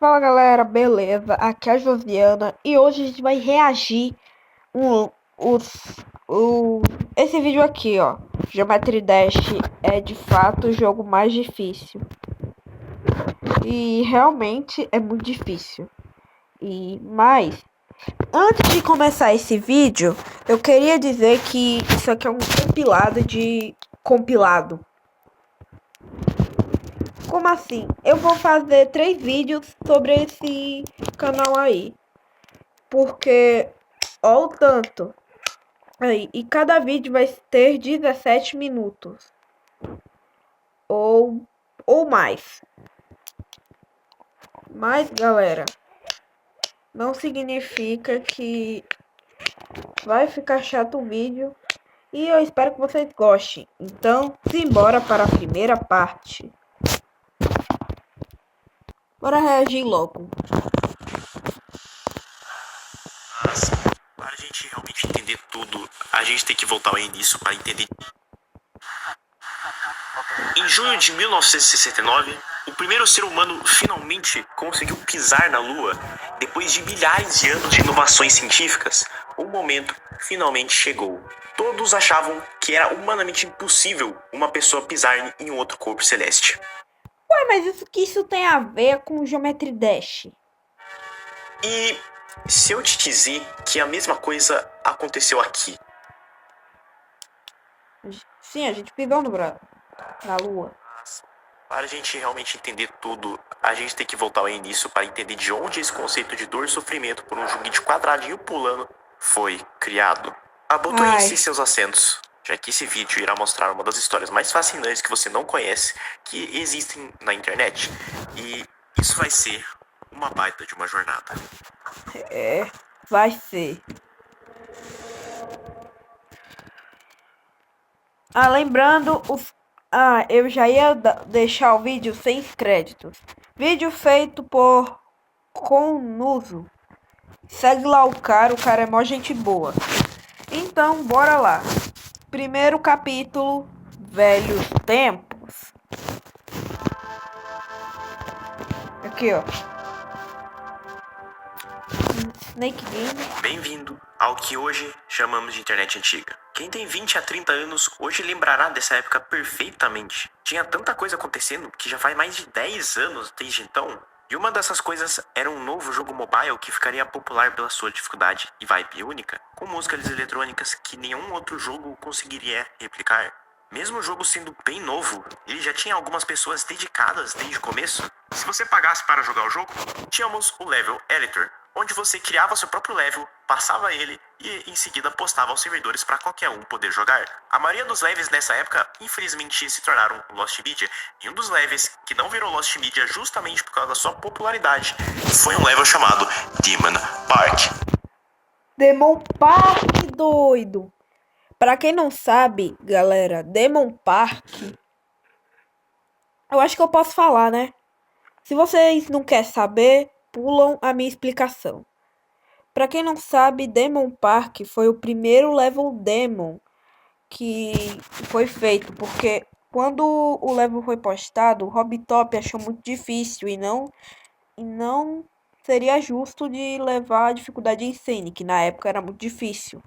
Fala galera, beleza? Aqui é a Josiana e hoje a gente vai reagir um, os, o, esse vídeo aqui, ó. Geometry Dash é de fato o jogo mais difícil e realmente é muito difícil. Mas antes de começar esse vídeo, eu queria dizer que isso aqui é um compilado de compilado. Como assim? Eu vou fazer 3 vídeos sobre esse canal aí. Porque, ó o tanto. Aí, e cada vídeo vai ter 17 minutos. Ou, ou mais. Mas, galera, não significa que vai ficar chato o vídeo. E eu espero que vocês gostem. Então, simbora para a primeira parte. Bora reagir logo. Para a gente realmente entender tudo, a gente tem que voltar ao início para entender. Em junho de 1969, o primeiro ser humano finalmente conseguiu pisar na Lua. Depois de milhares de anos de inovações científicas, o momento finalmente chegou. Todos achavam que era humanamente impossível uma pessoa pisar em outro corpo celeste. Ué, mas isso tem a ver com o Geometry Dash? E se eu te dizer que a mesma coisa aconteceu aqui? Sim, a gente pisou na Lua. Para a gente realmente entender tudo, a gente tem que voltar ao início para entender de onde esse conceito de dor e sofrimento por um joguinho quadradinho pulando foi criado. Abotoem-se seus assentos, já que esse vídeo irá mostrar uma das histórias mais fascinantes que você não conhece que existem na internet. E isso vai ser uma baita de uma jornada. É, vai ser. Lembrando os. Eu já ia deixar o vídeo sem créditos. Vídeo feito por Conuso. Segue lá o cara é mó gente boa. Então, bora lá. Primeiro capítulo, Velhos Tempos. Aqui, ó. Snake Game. Bem-vindo ao que hoje chamamos de internet antiga. Quem tem 20 a 30 anos hoje lembrará dessa época perfeitamente. Tinha tanta coisa acontecendo que já faz mais de 10 anos desde então. E uma dessas coisas era um novo jogo mobile que ficaria popular pela sua dificuldade e vibe única, com músicas eletrônicas que nenhum outro jogo conseguiria replicar. Mesmo o jogo sendo bem novo, ele já tinha algumas pessoas dedicadas desde o começo. Se você pagasse para jogar o jogo, tínhamos o Level Editor, onde você criava seu próprio level, passava ele e em seguida postava aos servidores para qualquer um poder jogar. A maioria dos levels nessa época, infelizmente, se tornaram Lost Media, e um dos levels que não virou Lost Media justamente por causa da sua popularidade foi um level chamado Demon Park. Demon Park, doido! Pra quem não sabe, galera, Demon Park... Eu acho que eu posso falar, né? Se vocês não querem saber, pulam a minha explicação. Pra quem não sabe, Demon Park foi o primeiro level Demon que foi feito, porque quando o level foi postado, o Hobbytop achou muito difícil e não seria justo de levar a dificuldade Insane, que na época era muito difícil.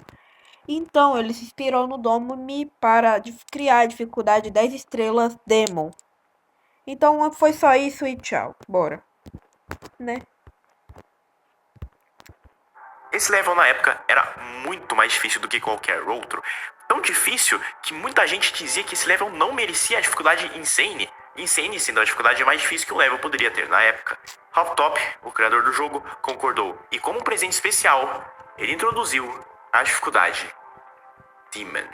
Então, ele se inspirou no Domini para criar a dificuldade 10 estrelas Demon. Então, foi só isso e tchau. Bora. Né? Esse level na época era muito mais difícil do que qualquer outro. Tão difícil que muita gente dizia que esse level não merecia a dificuldade Insane. Insane sendo a dificuldade mais difícil que um level poderia ter na época. Hoptop, o criador do jogo, concordou. E como um presente especial, ele introduziu a dificuldade Demon.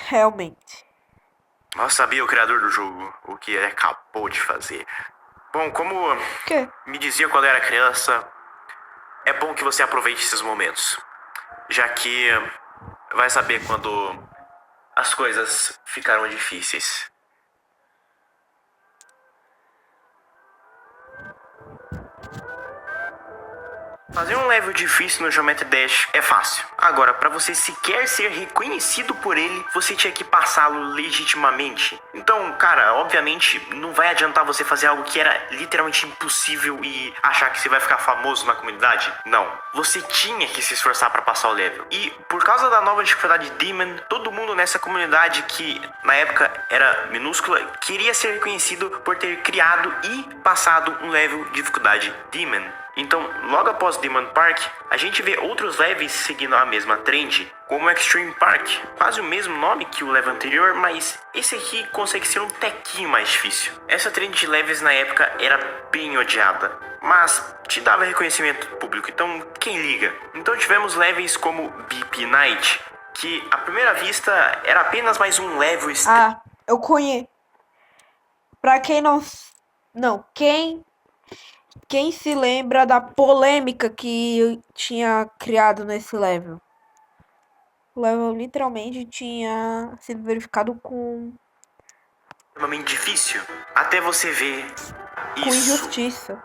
Realmente. Mal sabia o criador do jogo o que ele acabou de fazer. Bom, como Que? me dizia quando era criança, é bom que você aproveite esses momentos, já que vai saber quando as coisas ficaram difíceis. Fazer um level difícil no Geometry Dash é fácil. Agora, para você sequer ser reconhecido por ele, você tinha que passá-lo legitimamente. Então, cara, obviamente, não vai adiantar você fazer algo que era literalmente impossível e achar que você vai ficar famoso na comunidade. Não. Você tinha que se esforçar para passar o level. E por causa da nova dificuldade Demon, todo mundo nessa comunidade, que na época era minúscula, queria ser reconhecido por ter criado e passado um level de dificuldade Demon. Então, logo após Demon Park, a gente vê outros levels seguindo a mesma trend, como Extreme Park, quase o mesmo nome que o level anterior, mas esse aqui consegue ser um tequinho mais difícil. Essa trend de levels na época era bem odiada, mas te dava reconhecimento público, então quem liga? Então tivemos levels como BP Night, que à primeira vista era apenas mais um level... Ah, eu conheço. Pra quem não... Não, quem se lembra da polêmica que eu tinha criado nesse level? O level literalmente tinha sido verificado com extremamente difícil, até você ver isso. injustiça.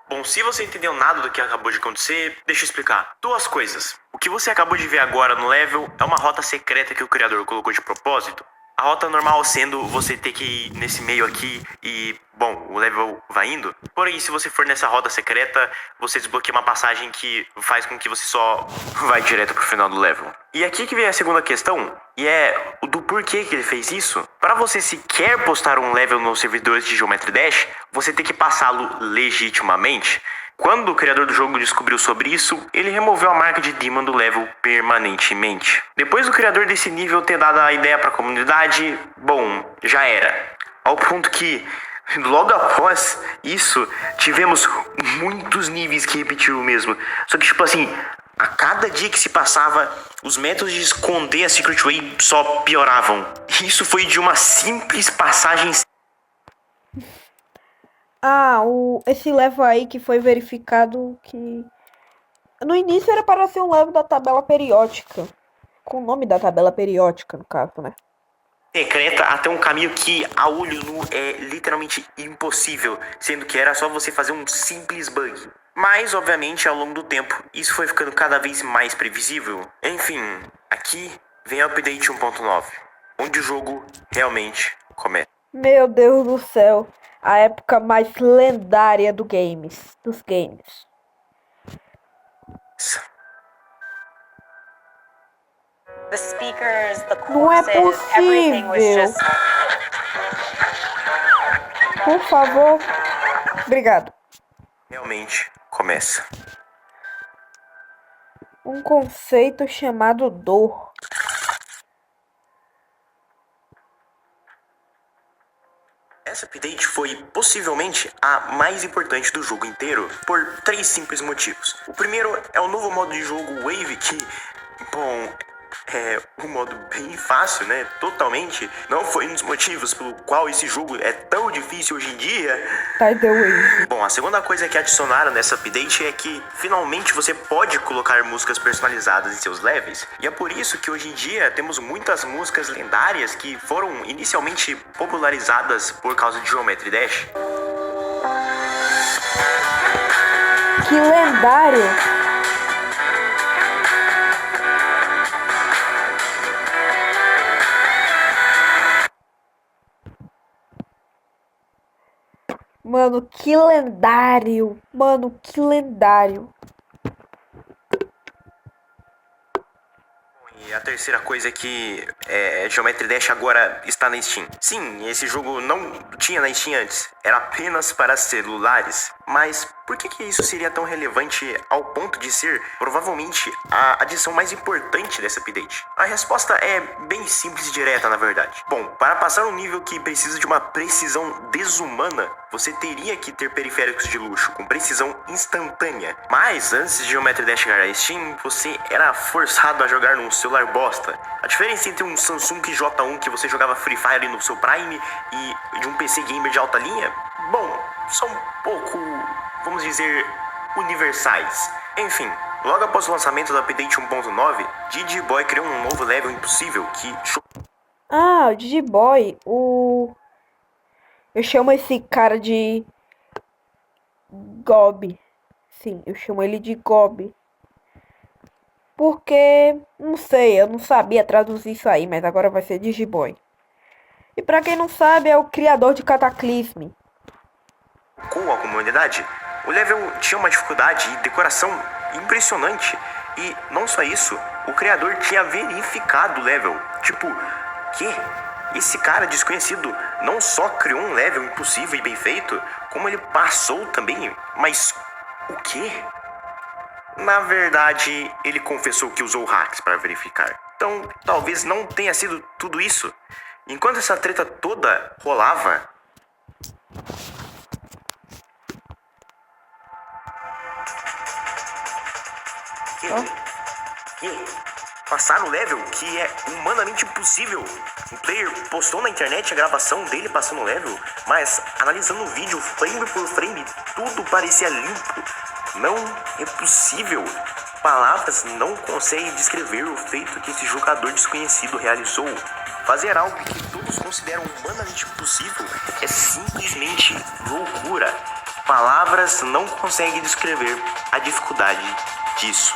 Bom, se você entendeu nada do que acabou de acontecer, deixa eu explicar. Duas coisas. O que você acabou de ver agora no level é uma rota secreta que o criador colocou de propósito. A rota normal sendo você ter que ir nesse meio aqui e, bom, o level vai indo. Porém, se você for nessa rota secreta, você desbloqueia uma passagem que faz com que você só vai direto pro final do level. E aqui que vem a segunda questão, e é o do porquê que ele fez isso. Para você sequer postar um level nos servidores de Geometry Dash, você tem que passá-lo legitimamente. Quando o criador do jogo descobriu sobre isso, ele removeu a marca de Demon do level permanentemente. Depois do criador desse nível ter dado a ideia para a comunidade, bom, já era. Ao ponto que, logo após isso, tivemos muitos níveis que repetiram o mesmo. Só que, tipo assim, a cada dia que se passava, os métodos de esconder a Secret Way só pioravam. Isso foi de uma simples passagem... Ah, esse level aí que foi verificado que... No início era para ser um level da tabela periódica. Com o nome da tabela periódica, no caso, né? Secreta até um caminho que a olho nu é literalmente impossível, sendo que era só você fazer um simples bug. Mas, obviamente, ao longo do tempo, isso foi ficando cada vez mais previsível. Enfim, aqui vem o Update 1.9, onde o jogo realmente começa. Meu Deus do céu. A época mais lendária dos games. The speakers, the Não é courses, everything was possível. just... Por favor. Obrigado. Realmente começa. Um conceito chamado dor. Essa update foi possivelmente a mais importante do jogo inteiro por 3 simples motivos. O primeiro é o novo modo de jogo Wave que, bom, é um modo bem fácil, né? Totalmente. Não foi um dos motivos pelo qual esse jogo é tão difícil hoje em dia. By the way. Bom, a segunda coisa que adicionaram nessa update é que finalmente você pode colocar músicas personalizadas em seus levels. E é por isso que hoje em dia temos muitas músicas lendárias que foram inicialmente popularizadas por causa de Geometry Dash. Que lendário. Mano, que lendário. Mano, que lendário. E a terceira coisa é que Geometry Dash agora está na Steam. Sim, esse jogo não tinha na Steam antes, era apenas para celulares. Mas por que isso seria tão relevante ao ponto de ser provavelmente a adição mais importante dessa update? A resposta é bem simples e direta, na verdade. Bom, para passar um nível que precisa de uma precisão desumana, você teria que ter periféricos de luxo com precisão instantânea. Mas antes de Geometry Dash chegar à Steam, você era forçado a jogar num celular bosta. A diferença entre um Samsung J1 que você jogava Free Fire no seu Prime e de um PC gamer de alta linha, bom, são um pouco, vamos dizer, universais. Enfim, logo após o lançamento do Update 1.9, Digiboy criou um novo level impossível que... Ah, o Digiboy, Eu chamo esse cara de Gob. Sim, eu chamo ele de Gob. Porque, não sei, eu não sabia traduzir isso aí, mas agora vai ser Digiboy. E pra quem não sabe, é o criador de Cataclysm. Com a comunidade, o level tinha uma dificuldade e decoração impressionante. E não só isso, o criador tinha verificado o level. Tipo, que? Esse cara desconhecido não só criou um level impossível e bem feito, como ele passou também. Mas o quê? Na verdade, ele confessou que usou hacks para verificar. Então, talvez não tenha sido tudo isso. Enquanto essa treta toda rolava, passaram o level que é humanamente impossível. O player postou na internet a gravação dele passando o level, mas analisando o vídeo frame por frame, tudo parecia limpo. Não é possível. Palavras não conseguem descrever o feito que esse jogador desconhecido realizou. Fazer algo que todos consideram humanamente impossível é simplesmente loucura. Palavras não conseguem descrever a dificuldade disso.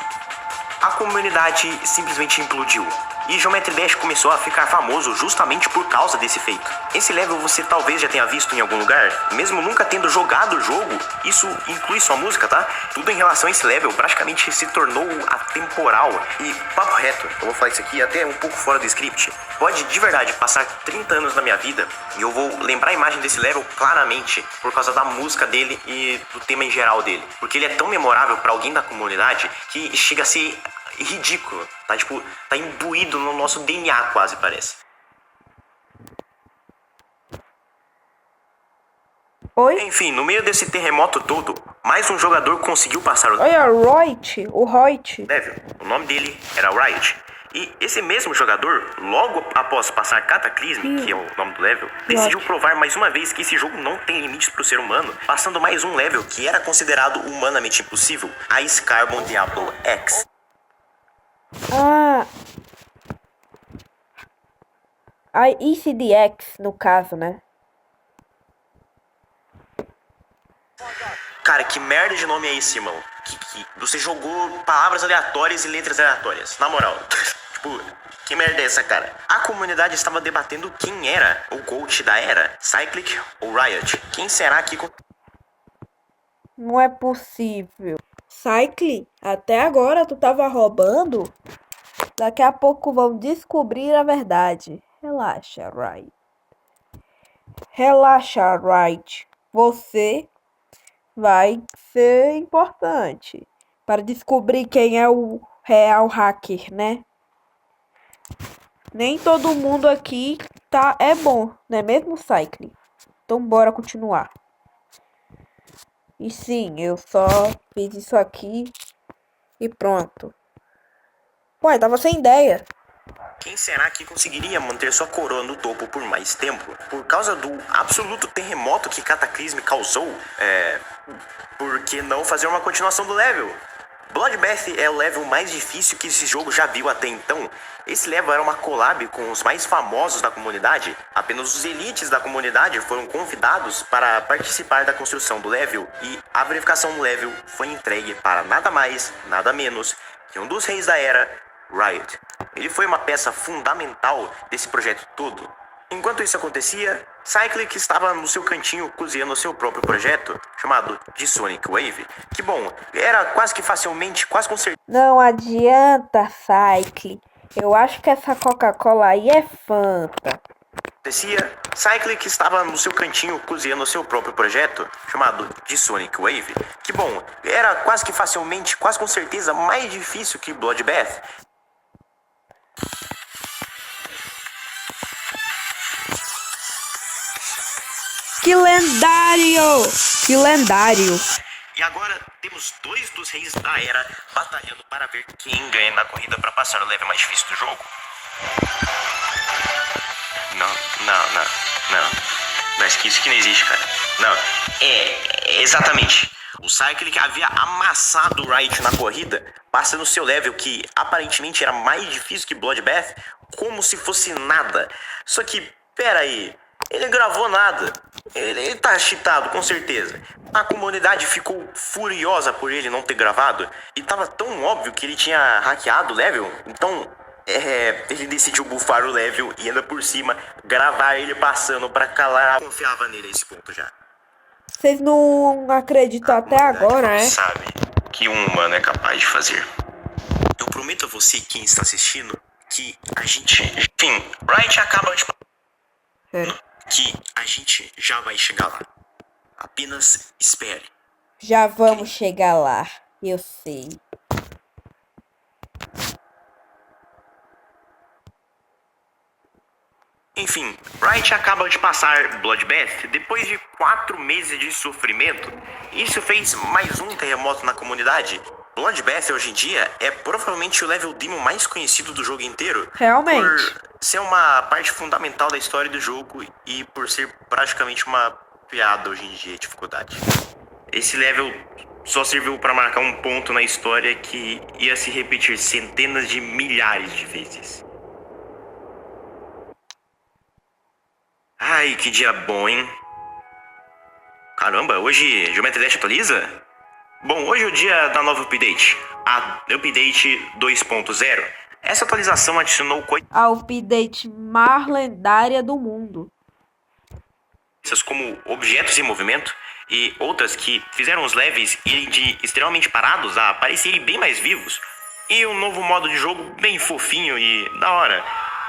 A comunidade simplesmente implodiu. E Geometry Dash começou a ficar famoso justamente por causa desse feito. Esse level você talvez já tenha visto em algum lugar, mesmo nunca tendo jogado o jogo, isso inclui sua música, tá? Tudo em relação a esse level praticamente se tornou atemporal. E papo reto, eu vou falar isso aqui até um pouco fora do script. Pode de verdade passar 30 anos na minha vida e eu vou lembrar a imagem desse level claramente por causa da música dele e do tema em geral dele. Porque ele é tão memorável pra alguém da comunidade que chega a ser ridículo, tá? Tipo, tá imbuído no nosso DNA quase, parece. Oi? Enfim, no meio desse terremoto todo, mais um jogador conseguiu passar o Olha, o Roit. level. O nome dele era Riot. E esse mesmo jogador, logo após passar Cataclysm, que é o nome do level, decidiu provar mais uma vez que esse jogo não tem limites pro ser humano, passando mais um level que era considerado humanamente impossível, a Ice Carbon Diablo X. A ECDX, no caso, né? Cara, que merda de nome é esse, irmão? Que você jogou palavras aleatórias e letras aleatórias. Na moral. Tipo, que merda é essa, cara? A comunidade estava debatendo quem era o GOAT da era, Cyclic ou Riot. Quem será que... Não é possível. Cycle, até agora tu tava roubando? Daqui a pouco vão descobrir a verdade. Relaxa, Riot. Relaxa, Riot. Você vai ser importante para descobrir quem é o real hacker, né? Nem todo mundo aqui é bom, não é mesmo, Cycle? Então bora continuar. E sim, eu só fiz isso aqui e pronto. Ué, tava sem ideia. Quem será que conseguiria manter sua coroa no topo por mais tempo? Por causa do absoluto terremoto que Cataclysm causou? Por que não fazer uma continuação do level? Bloodbath é o level mais difícil que esse jogo já viu até então. Esse level era uma collab com os mais famosos da comunidade. Apenas os elites da comunidade foram convidados para participar da construção do level. E a verificação do level foi entregue para nada mais, nada menos que um dos reis da era, Riot. Ele foi uma peça fundamental desse projeto todo. Enquanto isso acontecia, Cyclic estava no seu cantinho cozinhando seu próprio projeto, chamado de Sonic Wave, que bom, era quase que facilmente, quase com certeza... Não adianta, Cyclic. Eu acho que essa Coca-Cola aí é Fanta. Cyclic estava no seu cantinho cozinhando seu próprio projeto, chamado de Sonic Wave, que bom, era quase que facilmente, quase com certeza mais difícil que Bloodbath. Que lendário! Que lendário! E agora temos dois dos reis da era batalhando para ver quem ganha na corrida para passar o level mais difícil do jogo. Não, isso que não existe, cara. Não, exatamente. O Cyclic havia amassado o Riot na corrida, passando seu level que aparentemente era mais difícil que Bloodbath, como se fosse nada. Só que, pera aí, ele não gravou nada. Ele tá cheatado, com certeza. A comunidade ficou furiosa por ele não ter gravado. E tava tão óbvio que ele tinha hackeado o level. Então, ele decidiu bufar o level e ainda por cima gravar ele passando pra calar. Eu confiava nele a esse ponto já. Vocês não acreditam até agora, né? Sabe que um humano é capaz de fazer. Eu prometo a você, quem está assistindo, que a gente... Enfim, Riot acaba de... Que a gente já vai chegar lá. Apenas espere. Já vamos chegar lá, eu sei. Enfim, Riot acaba de passar Bloodbath depois de 4 meses de sofrimento. Isso fez mais um terremoto na comunidade. Bloodbath hoje em dia é provavelmente o level demo mais conhecido do jogo inteiro. Realmente. Por ser uma parte fundamental da história do jogo e por ser praticamente uma piada hoje em dia de dificuldade. Esse level só serviu para marcar um ponto na história que ia se repetir centenas de milhares de vezes. Ai, que dia bom, hein? Caramba, hoje Geometry Dash atualiza? Bom, hoje é o dia da nova update, a Update 2.0. Essa atualização adicionou A update mais lendária do mundo. coisas como objetos em movimento e outras que fizeram os levels irem de extremamente parados a parecerem bem mais vivos. E um novo modo de jogo bem fofinho e da hora.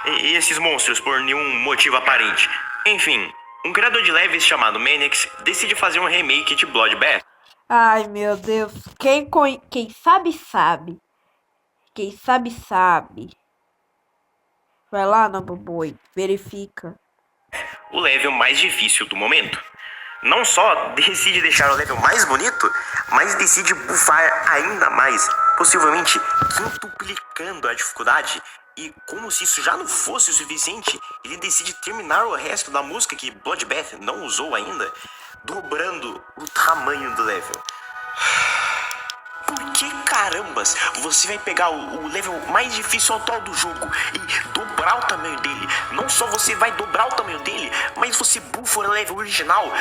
E esses monstros por nenhum motivo aparente. Enfim, um criador de levels chamado Manix decide fazer um remake de Bloodbath. Ai, meu Deus. Quem sabe, sabe. Quem sabe, sabe. Vai lá, Nobuboy. Verifica. O level mais difícil do momento. Não só decide deixar o level mais bonito, mas decide buffar ainda mais, possivelmente quintuplicando a dificuldade. E como se isso já não fosse o suficiente, ele decide terminar o resto da música que Bloodbath não usou ainda, dobrando o tamanho do level. Por que carambas você vai pegar o level mais difícil atual do jogo e dobrar o tamanho dele? Não só você vai dobrar o tamanho dele, mas você buffa o level original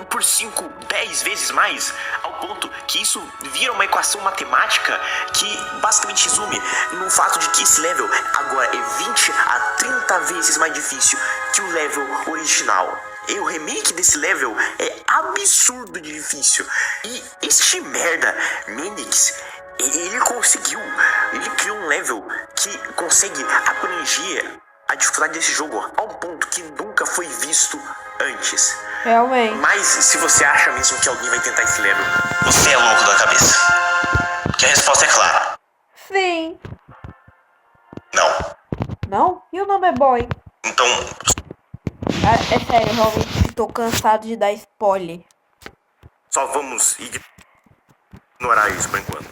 por 5, 10 vezes mais, ao ponto que isso vira uma equação matemática que basicamente resume no fato de que esse level agora é 20 a 30 vezes mais difícil que o level original. E o remake desse level é absurdo de difícil. E este merda, Manix, ele conseguiu. Ele criou um level que consegue abranger a dificuldade desse jogo a um ponto que nunca foi visto antes. Realmente. Mas se você acha mesmo que alguém vai tentar esse level, você é louco da cabeça. Que a resposta é clara. Sim. Não. Não? E o Nobuboy? Então, É sério, realmente tô cansado de dar spoiler. só vamos ignorar isso por enquanto.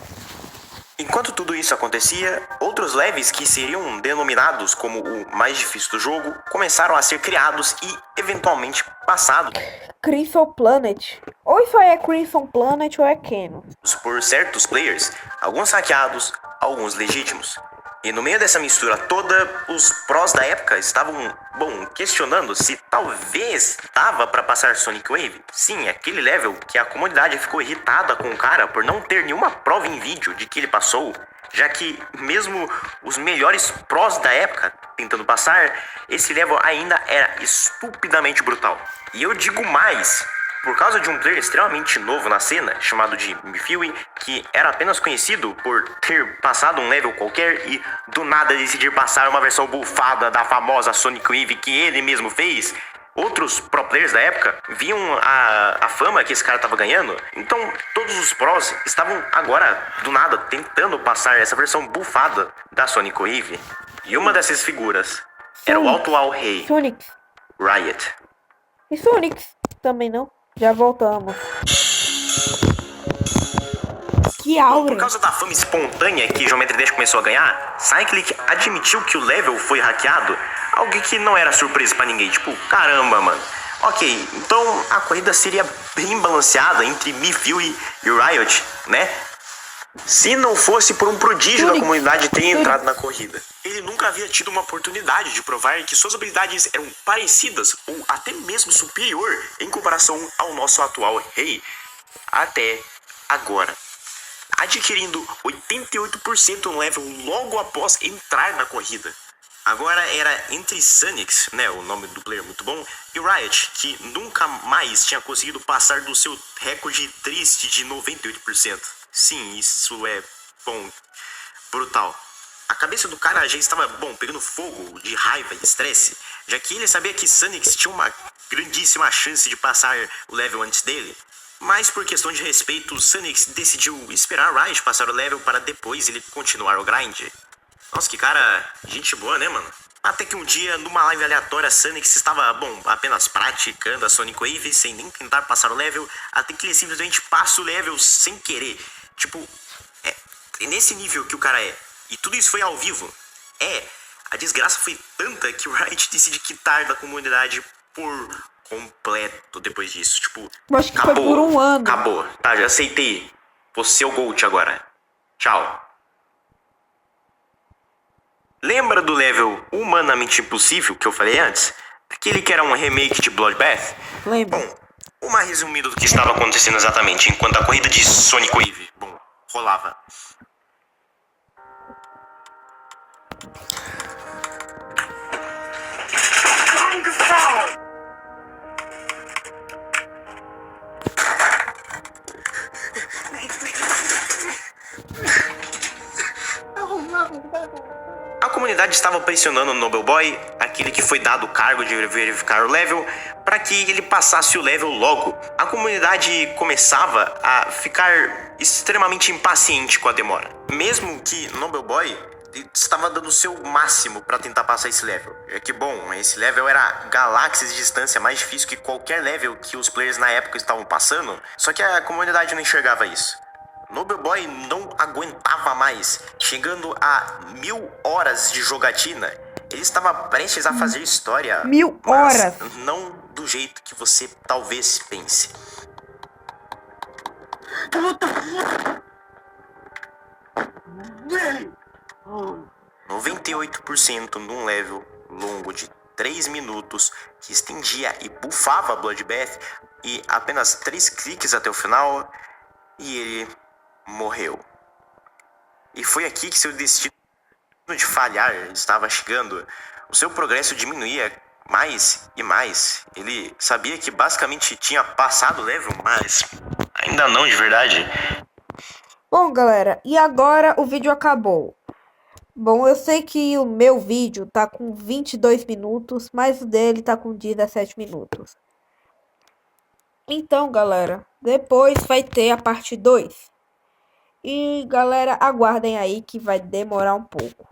Enquanto tudo isso acontecia, outros levels que seriam denominados como o mais difícil do jogo começaram a ser criados e eventualmente passados Crimson Planet. Ou isso aí é Crimson Planet ou é Canon. por certos players, alguns hackeados, alguns legítimos. E no meio dessa mistura toda, os prós da época estavam, questionando se talvez dava pra passar Sonic Wave. Sim, aquele level que a comunidade ficou irritada com o cara por não ter nenhuma prova em vídeo de que ele passou, já que mesmo os melhores prós da época tentando passar, esse level ainda era estupidamente brutal. E eu digo mais, por causa de um player extremamente novo na cena, chamado de Mifui, que era apenas conhecido por ter passado um level qualquer e do nada decidir passar uma versão bufada da famosa Sonic Wave que ele mesmo fez, outros pro players da época viam a fama que esse cara tava ganhando, então todos os pros estavam agora, do nada, tentando passar essa versão bufada da Sonic Wave. E uma dessas figuras era o atual rei, Sonic. Riot. E Sonic também não? Já voltamos. Que aura. Por causa da fama espontânea que Geometry Dash começou a ganhar, Cyclic admitiu que o level foi hackeado, algo que não era surpresa pra ninguém. Tipo, caramba, mano. Ok, então a corrida seria bem balanceada entre Mifui e Riot, né? Se não fosse por um prodígio da Sonic. comunidade ter entrado na corrida. Ele nunca havia tido uma oportunidade de provar que suas habilidades eram parecidas ou até mesmo superior em comparação ao nosso atual rei. Até agora. Adquirindo 88% no level logo após entrar na corrida. Agora era entre Sanix, né, o nome do player muito bom, e Riot, que nunca mais tinha conseguido passar do seu recorde triste de 98%. Sim, isso é, bom, brutal. A cabeça do cara já estava, pegando fogo de raiva e estresse, já que ele sabia que Sanix tinha uma grandíssima chance de passar o level antes dele. Mas por questão de respeito, Sanix decidiu esperar Riot passar o level para depois ele continuar o grind. Nossa, que cara, gente boa, né, mano? Até que um dia, numa live aleatória, Sanix estava, apenas praticando a Sonic Wave, sem nem tentar passar o level, até que ele simplesmente passa o level sem querer. Tipo, é nesse nível que o cara é. E tudo isso foi ao vivo. A desgraça foi tanta que o Riot decide quitar da comunidade por completo depois disso. Tipo, Eu acho que foi por um ano. Acabou. Tá, já aceitei. Você é o GOAT agora. Tchau. Lembra do level humanamente impossível que eu falei antes? Aquele que era um remake de Bloodbath? Lembra? Bom, uma resumida do que estava acontecendo exatamente enquanto a corrida de Sonic Wave, rolava. A comunidade estava pressionando o Noble Boy, aquele que foi dado o cargo de verificar o level, para que ele passasse o level logo. A comunidade começava a ficar extremamente impaciente com a demora. Mesmo que Noble Boy estava dando o seu máximo para tentar passar esse level. É que, esse level era galáxias de distância, mais difícil que qualquer level que os players na época estavam passando. Só que a comunidade não enxergava isso. Noble Boy não aguentava mais, chegando a 1000 horas de jogatina. Ele estava prestes a fazer história. 1000 horas? Mas não do jeito que você talvez pense. 98% num level longo de 3 minutos que estendia e buffava Bloodbath e apenas 3 cliques até o final e ele morreu. E foi aqui que seu destino de falhar estava chegando. O seu progresso diminuía mais e mais. Ele sabia que basicamente tinha passado o level, mas ainda não de verdade. Bom, galera, e agora o vídeo acabou. Bom, eu sei que o meu vídeo tá com 22 minutos, mas o dele tá com 17 minutos. Então, galera, depois vai ter a parte 2. E, galera, aguardem aí que vai demorar um pouco.